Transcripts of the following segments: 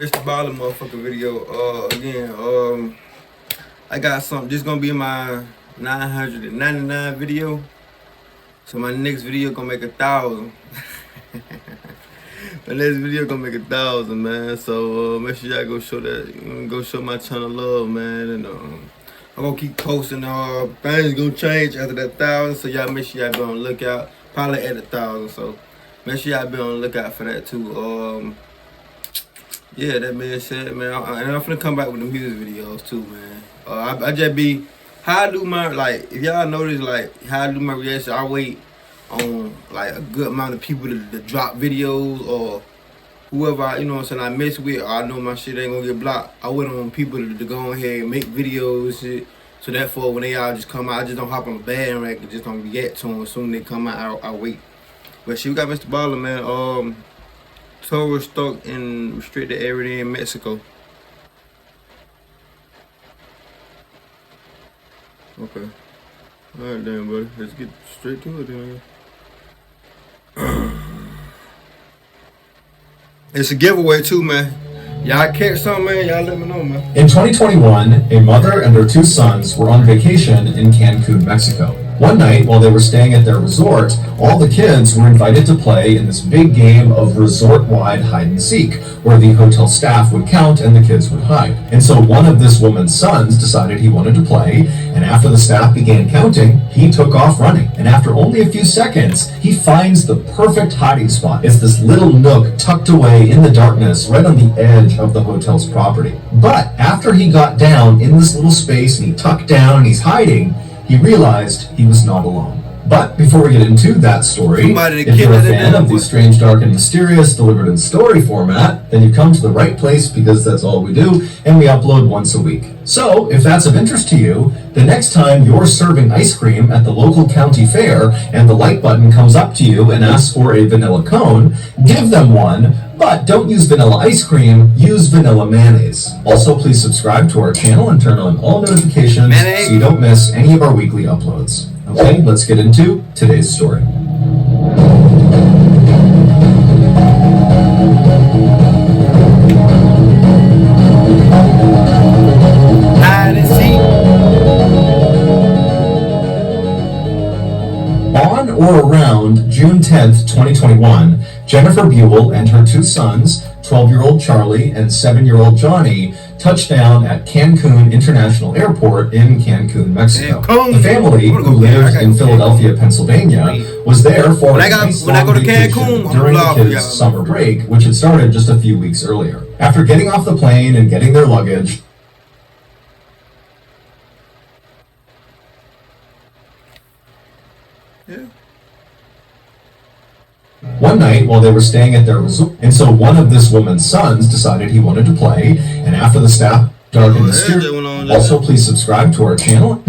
Mr. Baller motherfucking video. Again, I got something. This gonna be my 999 video. So my next video gonna make 1,000. My next video gonna make 1,000, man. So make sure y'all go show that. Go show my channel love, man. And I'm gonna keep posting. Things gonna change after that 1,000. So y'all make sure y'all be on the lookout. Probably at 1,000. So make sure y'all be on the lookout for that too. Yeah, that being said, man, and I'm finna come back with the music videos too, man. I just be, how I do my, like, if y'all notice, like, how I do my reaction, I wait on, like, a good amount of people to drop videos, or whoever, you know what I'm saying, I mess with, or I know my shit ain't gonna get blocked. I wait on people to go ahead and make videos and shit, so therefore, when they all just come out, I just don't hop on the bandwagon, just don't react to them. As soon as they come out, I wait. But shit, we got Mr. Baller, man. Tourists stuck in restricted area in Mexico. Okay. Alright then, buddy. Let's get straight to it then. It's a giveaway too, man. Y'all catch something, man? Y'all let me know, man. In 2021, a mother and her two sons were on vacation in Cancun, Mexico. One night, while they were staying at their resort, all the kids were invited to play in this big game of resort-wide hide-and-seek, where the hotel staff would count and the kids would hide. And so one of this woman's sons decided he wanted to play, and after the staff began counting, he took off running. And after only a few seconds, he finds the perfect hiding spot. It's this little nook tucked away in the darkness, right on the edge of the hotel's property. But after he got down in this little space, and he tucked down, and he's hiding, he realized he was not alone. But before we get into that story, if you're a fan of the strange, dark, and mysterious delivered in story format, then you've come to the right place, because that's all we do, and we upload once a week. So, if that's of interest to you, the next time you're serving ice cream at the local county fair and the like button comes up to you and asks for a vanilla cone, give them one, but don't use vanilla ice cream, use vanilla mayonnaise. Also, please subscribe to our channel and turn on all notifications so you don't miss any of our weekly uploads. Okay, let's get into today's story. On or around June 10th, 2021, Jennifer Buell and her two sons, 12-year-old Charlie and 7-year-old Johnny, touched down at Cancun International Airport in Cancun, Mexico. The family, who lived in Philadelphia, Pennsylvania, was there for a nice long vacation during the kids' summer break, which had started just a few weeks earlier. After getting off the plane and getting their luggage, one night while they were staying at their resort, and so one of this woman's sons decided he wanted to play, and after the staff darkened the steering. Also, please subscribe to our channel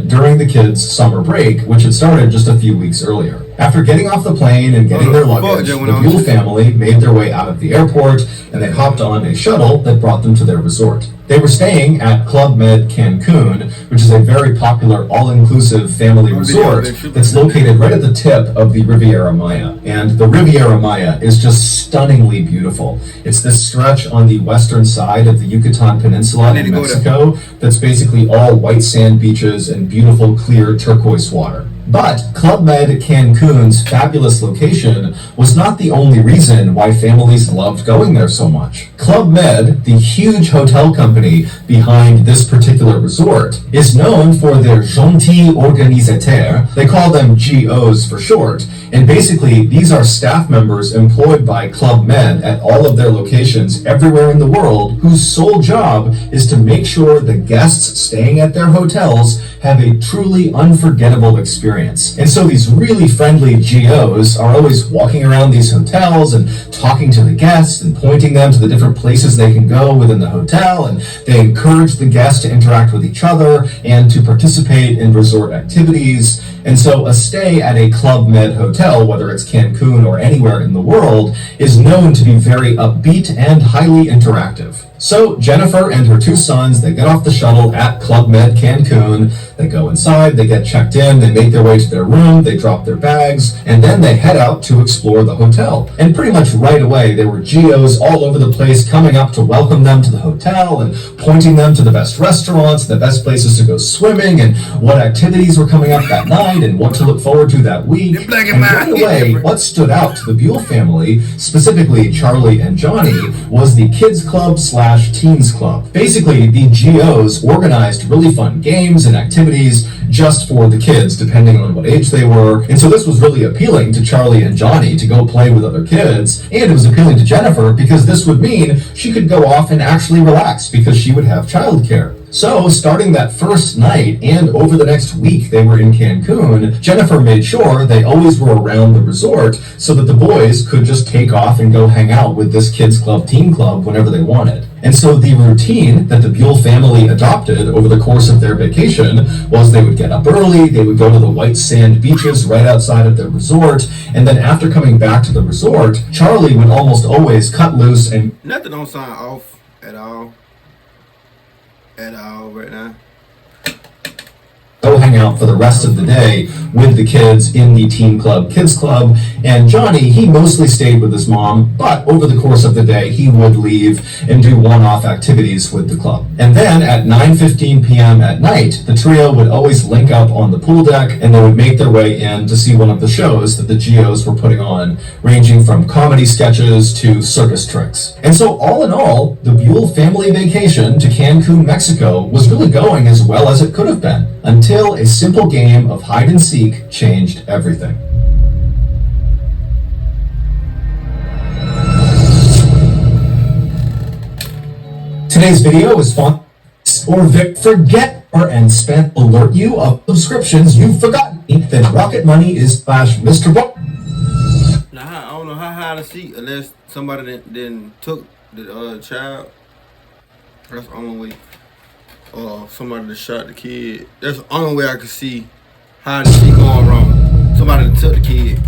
during the kids' summer break, which had started just a few weeks earlier. After getting off the plane and getting their luggage, the Buell family made their way out of the airport, and they hopped on a shuttle that brought them to their resort. They were staying at Club Med Cancun, which is a very popular all-inclusive family resort that's located right at the tip of the Riviera Maya. And the Riviera Maya is just stunningly beautiful. It's this stretch on the western side of the Yucatan Peninsula in Mexico that's basically all white sand beaches and beautiful clear turquoise water. But Club Med Cancun's fabulous location was not the only reason why families loved going there so much. Club Med, the huge hotel company behind this particular resort, is known for their Gentil Organisateur. They call them GOs for short. And basically, these are staff members employed by Club Med at all of their locations everywhere in the world, whose sole job is to make sure the guests staying at their hotels have a truly unforgettable experience. And so these really friendly GOs are always walking around these hotels and talking to the guests and pointing them to the different places they can go within the hotel, and they encourage the guests to interact with each other and to participate in resort activities. And so a stay at a Club Med hotel, whether it's Cancun or anywhere in the world, is known to be very upbeat and highly interactive. So Jennifer and her two sons, they get off the shuttle at Club Med Cancun, they go inside, they get checked in, they make their way to their room, they drop their bags, and then they head out to explore the hotel. And pretty much right away, there were GOs all over the place coming up to welcome them to the hotel and pointing them to the best restaurants, the best places to go swimming, and what activities were coming up that night, and what to look forward to that week. And right away, what stood out to the Buell family, specifically Charlie and Johnny, was the Kids Club / Teens Club. Basically, the GOs organized really fun games and activities just for the kids, depending on what age they were. And so this was really appealing to Charlie and Johnny to go play with other kids, and it was appealing to Jennifer because this would mean she could go off and actually relax because she would have childcare. So, starting that first night and over the next week they were in Cancun, Jennifer made sure they always were around the resort so that the boys could just take off and go hang out with this kids club, teen club whenever they wanted. And so the routine that the Buell family adopted over the course of their vacation was they would get up early, they would go to the white sand beaches right outside of their resort, and then after coming back to the resort, Charlie would almost always cut loose and... Nothing don't sound off at all. At all right now. Go hang out for the rest of the day with the kids in the teen club, kids club. And Johnny, he mostly stayed with his mom, but over the course of the day, he would leave and do one-off activities with the club. And then at 9:15 p.m. at night, the trio would always link up on the pool deck and they would make their way in to see one of the shows that the GOs were putting on, ranging from comedy sketches to circus tricks. And so all in all, the Buell family vacation to Cancun, Mexico was really going as well as it could have been, until a simple game of hide and seek changed everything. Today's video is sponsored or Vic Forget and Spent alert you of subscriptions you've forgotten. Then Rocket Money is /Mr. Now I don't know how high to see unless somebody then took the child. That's the only way. Or somebody that shot the kid. That's the only way I could see how the shit going wrong. Somebody that took the kid.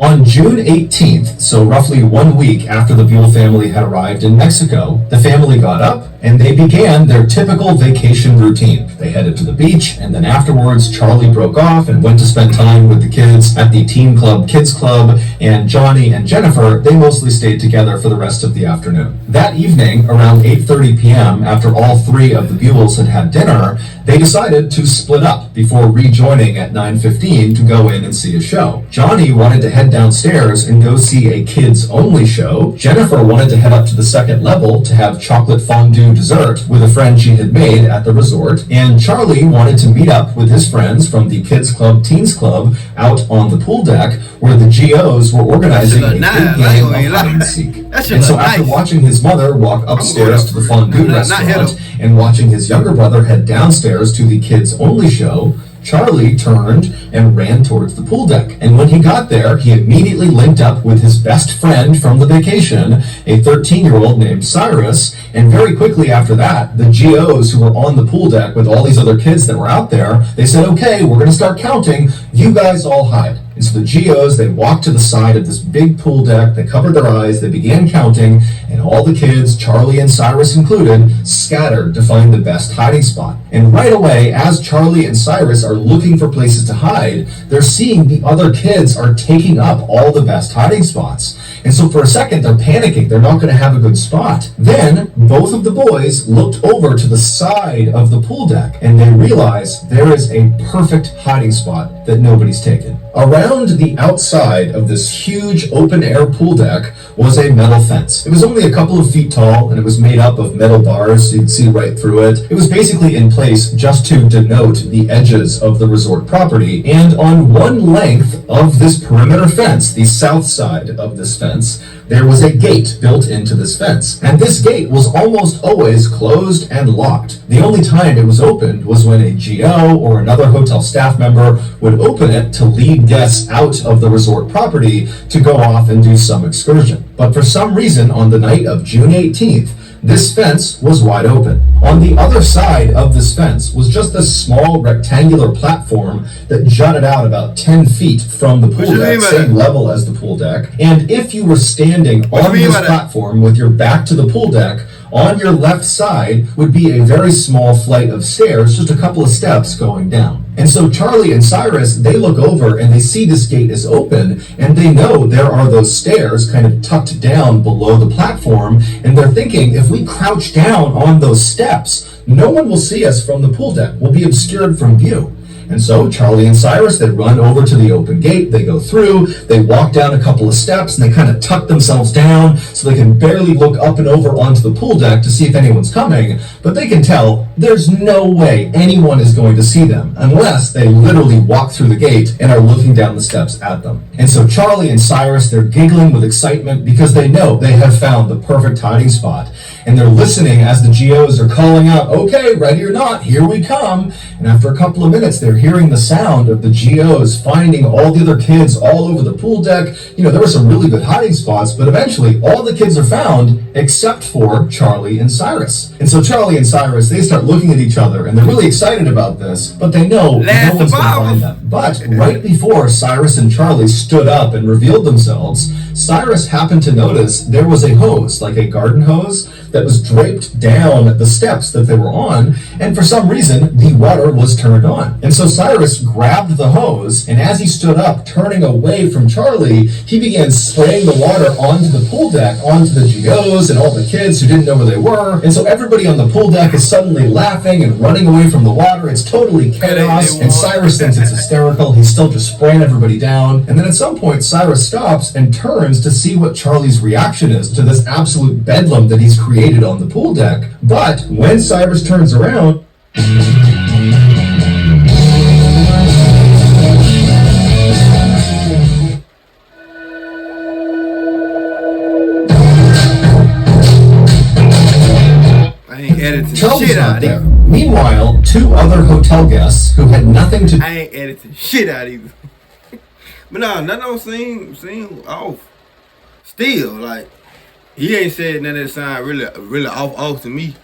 On June 18th, so roughly 1 week after the Buell family had arrived in Mexico, the family got up and they began their typical vacation routine. They headed to the beach, and then afterwards, Charlie broke off and went to spend time with the kids at the teen club, kids club, and Johnny and Jennifer, they mostly stayed together for the rest of the afternoon. That evening, around 8:30 p.m., after all three of the Buells had had dinner, they decided to split up before rejoining at 9:15 to go in and see a show. Johnny wanted to head downstairs and go see a kids-only show. Jennifer wanted to head up to the second level to have chocolate fondue dessert with a friend she had made at the resort, and Charlie wanted to meet up with his friends from the Kids Club, Teens Club out on the pool deck where the GOs were organizing a big game of hide and seek. And so after watching his mother walk upstairs to the fondue restaurant and watching his younger brother head downstairs to the kids-only show, Charlie turned and ran towards the pool deck. And when he got there, he immediately linked up with his best friend from the vacation, a 13-year-old named Cyrus. And very quickly after that, the GOs who were on the pool deck with all these other kids that were out there, they said, okay, we're going to start counting. You guys all hide. And so the GOs, they walked to the side of this big pool deck, they covered their eyes, they began counting, and all the kids, Charlie and Cyrus included, scattered to find the best hiding spot. And right away, as Charlie and Cyrus are looking for places to hide, they're seeing the other kids are taking up all the best hiding spots. And so for a second, they're panicking. They're not going to have a good spot. Then, both of the boys looked over to the side of the pool deck, and they realized there is a perfect hiding spot that nobody's taken. Around the outside of this huge open-air pool deck was a metal fence. It was only a couple of feet tall, and it was made up of metal bars, so you could see right through it. It was basically in place just to denote the edges of the resort property. And on one length of this perimeter fence, the south side of this fence, there was a gate built into this fence. And this gate was almost always closed and locked. The only time it was opened was when a GO or another hotel staff member would open it to lead guests out of the resort property to go off and do some excursion. But for some reason, on the night of June 18th, this fence was wide open. On the other side of this fence was just a small rectangular platform that jutted out about 10 feet from the pool deck, same level as the pool deck. And if you were standing on this platform with your back to the pool deck, on your left side would be a very small flight of stairs, just a couple of steps going down. And so Charlie and Cyrus, they look over and they see this gate is open, and they know there are those stairs kind of tucked down below the platform, and they're thinking, if we crouch down on those steps, no one will see us from the pool deck. We'll be obscured from view. And so Charlie and Cyrus, they run over to the open gate, they go through, they walk down a couple of steps, and they kind of tuck themselves down so they can barely look up and over onto the pool deck to see if anyone's coming, but they can tell there's no way anyone is going to see them unless they literally walk through the gate and are looking down the steps at them. And so Charlie and Cyrus, they're giggling with excitement because they know they have found the perfect hiding spot. And they're listening as the GOs are calling out, okay, ready or not, here we come. And after a couple of minutes, they're hearing the sound of the GOs finding all the other kids all over the pool deck. You know, there were some really good hiding spots, but eventually all the kids are found except for Charlie and Cyrus. And so Charlie and Cyrus, they start looking at each other and they're really excited about this, but they know no one's going to find them. But right before Cyrus and Charlie stood up and revealed themselves, Cyrus happened to notice there was a hose, like a garden hose, that was draped down the steps that they were on, and for some reason, the water was turned on. And so Cyrus grabbed the hose, and as he stood up, turning away from Charlie, he began spraying the water onto the pool deck, onto the GOs and all the kids who didn't know where they were. And so everybody on the pool deck is suddenly laughing and running away from the water. It's totally chaos, and Cyrus thinks it's hysterical. He's still just spraying everybody down. And then at some point, Cyrus stops and turns to see what Charlie's reaction is to this absolute bedlam that he's created on the pool deck. But when Cyrus turns around, Charlie's not there. Meanwhile, two other hotel guests who had nothing to... I ain't editing shit out either. But nah, that don't seem off. Still, like, he ain't said none of that sound really off to me.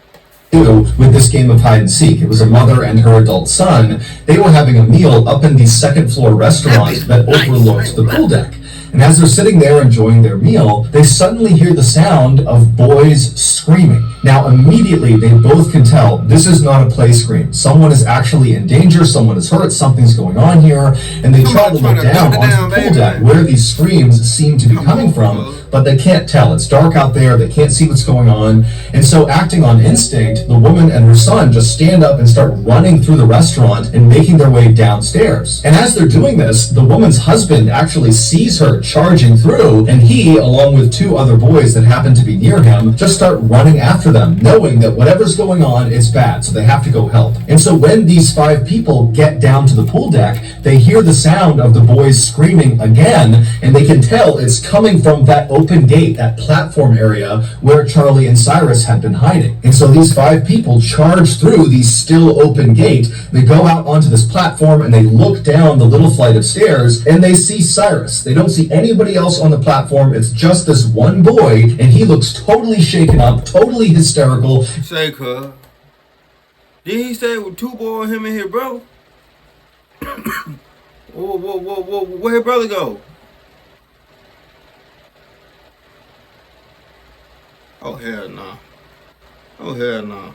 With this game of hide and seek. It was a mother and her adult son. They were having a meal up in the second floor restaurant that overlooked the pool deck. And as they're sitting there enjoying their meal, they suddenly hear the sound of boys screaming. Now, immediately, they both can tell this is not a play scream. Someone is actually in danger, someone is hurt, something's going on here, and they try to look down onto the pool deck where these screams seem to be coming from, but they can't tell. It's dark out there, they can't see what's going on, and so acting on instinct, the woman and her son just stand up and start running through the restaurant and making their way downstairs. And as they're doing this, the woman's husband actually sees her charging through, and he, along with two other boys that happen to be near him, just start running after them, knowing that whatever's going on is bad, so they have to go help. And so when these five people get down to the pool deck, they hear the sound of the boys screaming again, and they can tell it's coming from that open gate, that platform area where Charlie and Cyrus had been hiding. And so these five people charge through the still open gate, they go out onto this platform, and they look down the little flight of stairs, and they see Cyrus. They don't see anybody else on the platform. It's just this one boy, and he looks totally shaken up, totally hysterical. Say, cuz, did he say with two boys, him and his brother? Whoa, where his brother go? Oh, hell no. Oh, hell no.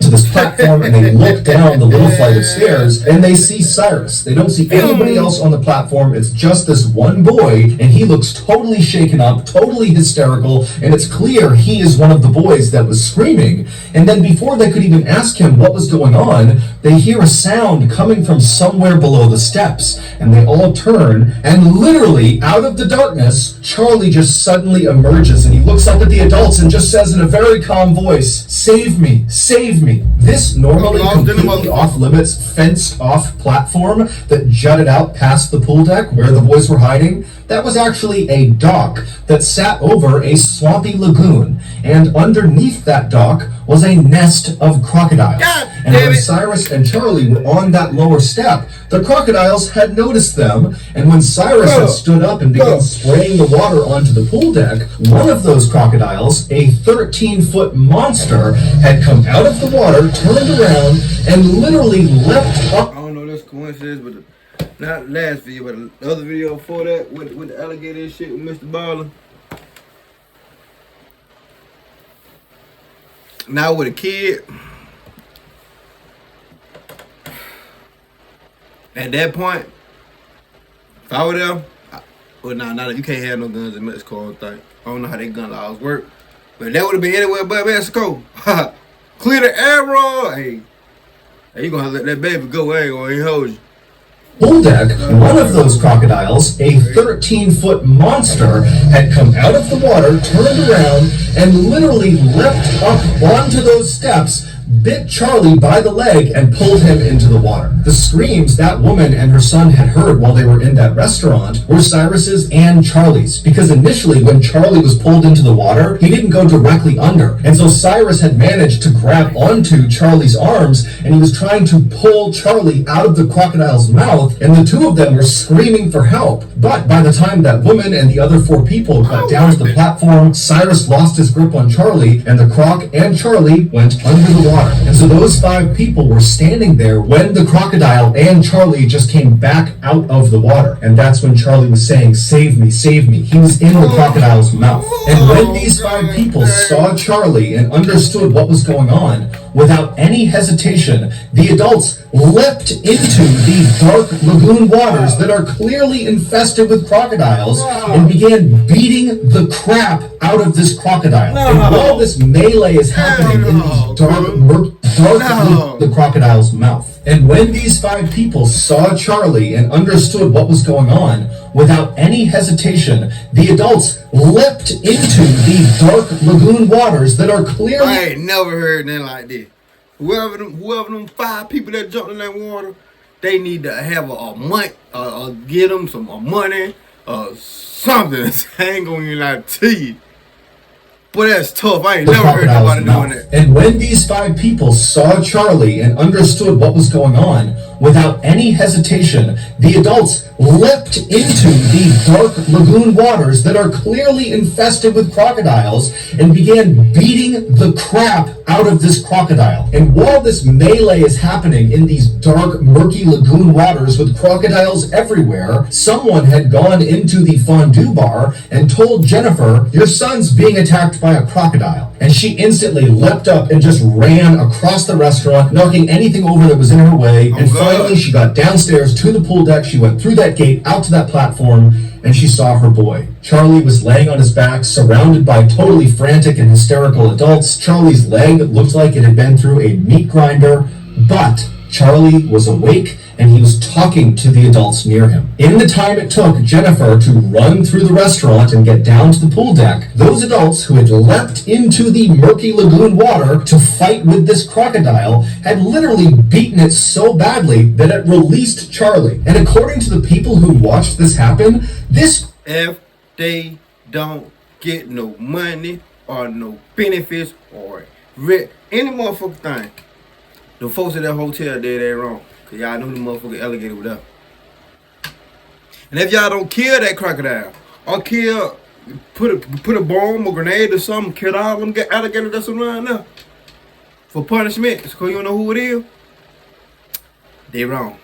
To this platform, and they look down the little flight of stairs, and they see Cyrus. They don't see anybody else on the platform. It's just this one boy, and he looks totally shaken up, totally hysterical, and it's clear he is one of the boys that was screaming. And then before they could even ask him what was going on, they hear a sound coming from somewhere below the steps, and they all turn, and literally, out of the darkness, Charlie just suddenly emerges, and he looks up at the adults and just says in a very calm voice, "Save me, save me." This normally completely off-limits, fenced-off platform that jutted out past the pool deck where the boys were hiding, that was actually a dock that sat over a swampy lagoon, and underneath that dock was a nest of crocodiles. And when Cyrus and Charlie were on that lower step, the crocodiles had noticed them, and when Cyrus had stood up and began spraying the water onto the pool deck, one of those crocodiles, a 13-foot monster, had come out of the water, turned around, and literally leapt up. I don't know this coincidence, but not last video, but the other video before that with the alligator and shit with Mr. Baller. Now with a kid, at that point, if I were there, you can't have no guns in Mexico, I don't think. I don't know how they gun laws work. But that would have been anywhere but Mexico. Clear the arrow. Hey, you gonna let that baby go, I ain't gonna hold you. Pool deck, one of those crocodiles, a 13-foot monster, had come out of the water, turned around, and literally leapt up onto those steps, bit Charlie by the leg, and pulled him into the water. The screams that woman and her son had heard while they were in that restaurant were Cyrus's and Charlie's, because initially when Charlie was pulled into the water, he didn't go directly under, and so Cyrus had managed to grab onto Charlie's arms, and he was trying to pull Charlie out of the crocodile's mouth, and the two of them were screaming for help. But by the time that woman and the other 4 people got down to the platform, Cyrus lost his grip on Charlie, and the croc and Charlie went under the water. And so those 5 people were standing there when the crocodile and Charlie just came back out of the water. And that's when Charlie was saying, "Save me, save me." He was in the crocodile's mouth. And when these 5 people saw Charlie and understood what was going on, without any hesitation, the adults leapt into the dark lagoon waters that are clearly infested with crocodiles and began beating the crap out of this crocodile. And while this melee is happening in these dark the crocodile's mouth. And when these 5 people saw Charlie and understood what was going on, without any hesitation, the adults leapt into the dark lagoon waters that are clearly... I ain't never heard nothing like this. Whoever them 5 people that jumped in that water, they need to have a month, get them some money, something. I ain't gonna even lie to you. Boy, that's tough. I ain't never heard nobody doing that. And when these 5 people saw Charlie and understood what was going on, without any hesitation, the adults leapt into the dark lagoon waters that are clearly infested with crocodiles and began beating the crap out of this crocodile. And while this melee is happening in these dark, murky lagoon waters with crocodiles everywhere, someone had gone into the fondue bar and told Jennifer, "Your son's being attacked by a crocodile." And she instantly leapt up and just ran across the restaurant, knocking anything over that was in her way. And finally, she got downstairs to the pool deck. She went through that gate out to that platform, and she saw her boy. Charlie was laying on his back, surrounded by totally frantic and hysterical adults. Charlie's leg looked like it had been through a meat grinder, but Charlie was awake, and he was talking to the adults near him. In the time it took Jennifer to run through the restaurant and get down to the pool deck, those adults who had leapt into the murky lagoon water to fight with this crocodile had literally beaten it so badly that it released Charlie. And according to the people who watched this happen, if they don't get no money or no benefits or any motherfucking thing, the folks at that hotel did that wrong. Cause y'all know the motherfucking alligator was there. And if y'all don't kill that crocodile, or put a bomb or grenade or something, kill all them alligators that's around there for punishment, cause you don't know who it is, they wrong.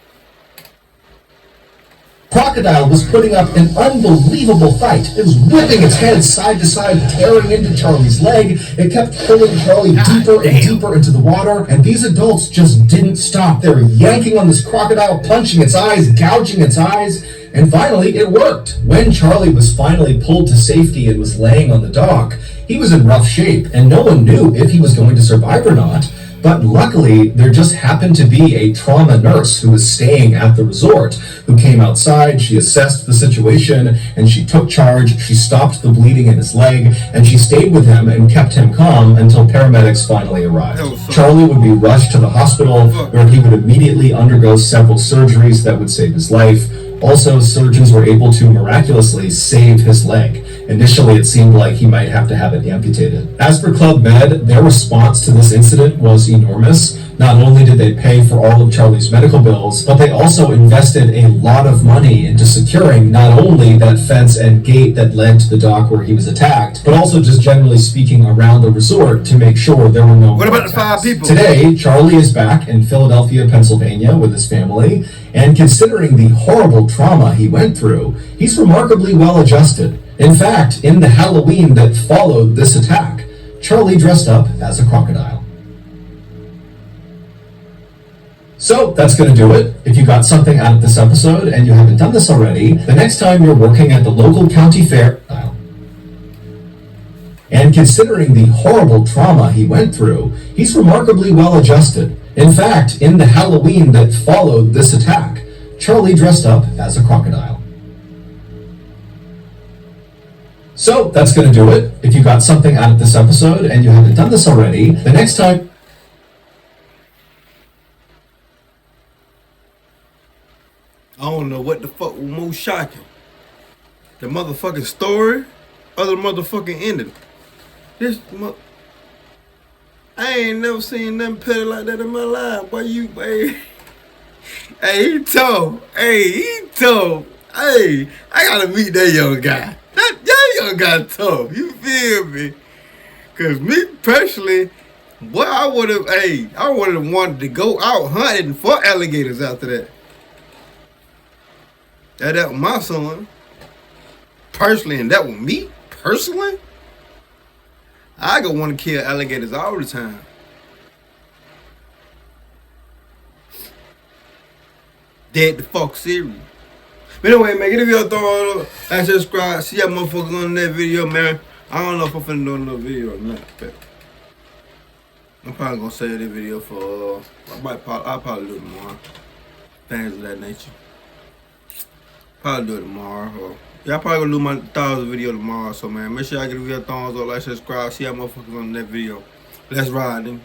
Crocodile was putting up an unbelievable fight. It was whipping its head side to side, tearing into Charlie's leg. It kept pulling Charlie deeper and deeper into the water, and these adults just didn't stop. They were yanking on this crocodile, punching its eyes, gouging its eyes, and finally it worked. When Charlie was finally pulled to safety and was laying on the dock, he was in rough shape, and no one knew if he was going to survive or not. But luckily, there just happened to be a trauma nurse who was staying at the resort who came outside. She assessed the situation and she took charge. She stopped the bleeding in his leg and she stayed with him and kept him calm until paramedics finally arrived. Charlie would be rushed to the hospital where he would immediately undergo several surgeries that would save his life. Also, surgeons were able to miraculously save his leg. Initially, it seemed like he might have to have it amputated. As for Club Med, their response to this incident was enormous. Not only did they pay for all of Charlie's medical bills, but they also invested a lot of money into securing not only that fence and gate that led to the dock where he was attacked, but also just generally speaking around the resort to make sure there were no What about the 5 people? Today, Charlie is back in Philadelphia, Pennsylvania with his family, and considering the horrible trauma he went through, he's remarkably well adjusted. In fact, in the Halloween that followed this attack, Charlie dressed up as a crocodile. So that's going to do it. If you got something out of this episode and you haven't done this already, the next time you're working at the local county fair, and considering the horrible trauma he went through, he's remarkably well adjusted. In fact, in the Halloween that followed this attack, Charlie dressed up as a crocodile. So that's going to do it. If you got something out of this episode and you haven't done this already, the next time... I don't know what the fuck was more shocking. The motherfucking story or the motherfucking ending. I ain't never seen nothing petty like that in my life. Boy, hey, he tough. Hey, he tough. Hey, I gotta meet that young guy. That young guy tough. You feel me? Cause me personally, boy, I would have wanted to go out hunting for alligators after that. That was my son. Personally, and that was me personally. I go want to kill alligators all the time. Dead the fuck serious. But anyway, man, get a video, throw it up, like, subscribe, see y'all motherfuckers on that video, man. I don't know if I'm finna do another video or not, but I'm probably gonna save this video for, I'll probably do it tomorrow. Things of that nature. Probably do it tomorrow, or y'all probably gonna do my 1,000 video tomorrow, so man, make sure y'all get a video, thumbs up, like, subscribe, see y'all motherfuckers on that video. Let's ride, then.